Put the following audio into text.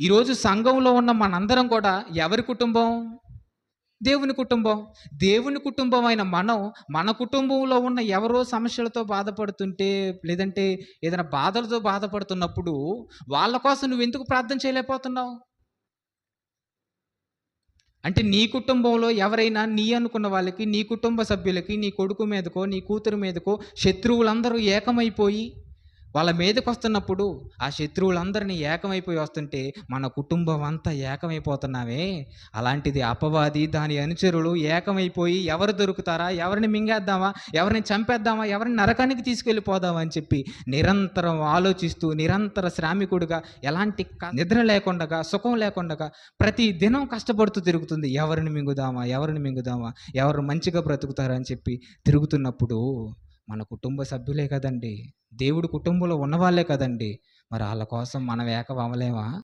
ఈరోజు సంఘంలో ఉన్న మనందరం కూడా ఎవరి కుటుంబం? దేవుని కుటుంబం. దేవుని కుటుంబం అయిన మనం, మన కుటుంబంలో ఉన్న ఎవరో సమస్యలతో బాధపడుతుంటే, లేదంటే ఏదైనా బాధలతో బాధపడుతున్నప్పుడు, వాళ్ళ కోసం నువ్వెందుకు ప్రార్థన చేయలేకపోతున్నావు? అంటే నీ కుటుంబంలో ఎవరైనా నీ అనుకున్న వాళ్ళకి, నీ కుటుంబ సభ్యులకి, నీ కొడుకు మీదకో, నీ కూతురు మీదకో శత్రువులందరూ ఏకమైపోయి వాళ్ళ మీదకొస్తున్నప్పుడు, ఆ శత్రువులందరిని ఏకమైపోయి వస్తుంటే, మన కుటుంబం అంతా ఏకమైపోతున్నామే. అలాంటిది అపవాది, దాని అనుచరులు ఏకమైపోయి ఎవరు దొరుకుతారా? ఎవరిని మింగేద్దామా? ఎవరిని చంపేద్దామా? ఎవరిని నరకానికి తీసుకెళ్ళిపోదామా అని చెప్పి నిరంతరం ఆలోచిస్తూ, నిరంతర శ్రామికుడిగా ఎలాంటి నిద్ర లేకుండగా, సుఖం లేకుండగా ప్రతి దినం కష్టపడుతూ తిరుగుతుంది. ఎవరిని మింగుదామా? ఎవరిని మింగుదామా? ఎవరు మంచిగా బ్రతుకుతారా అని చెప్పి తిరుగుతున్నప్పుడు మన కుటుంబ సభ్యులే కదండీ! దేవుడు కుటుంబంలో ఉన్నవాళ్ళే కదండీ! మరి ఆళ్ళ కోసం మనం ఏకం అవ్వలేమా?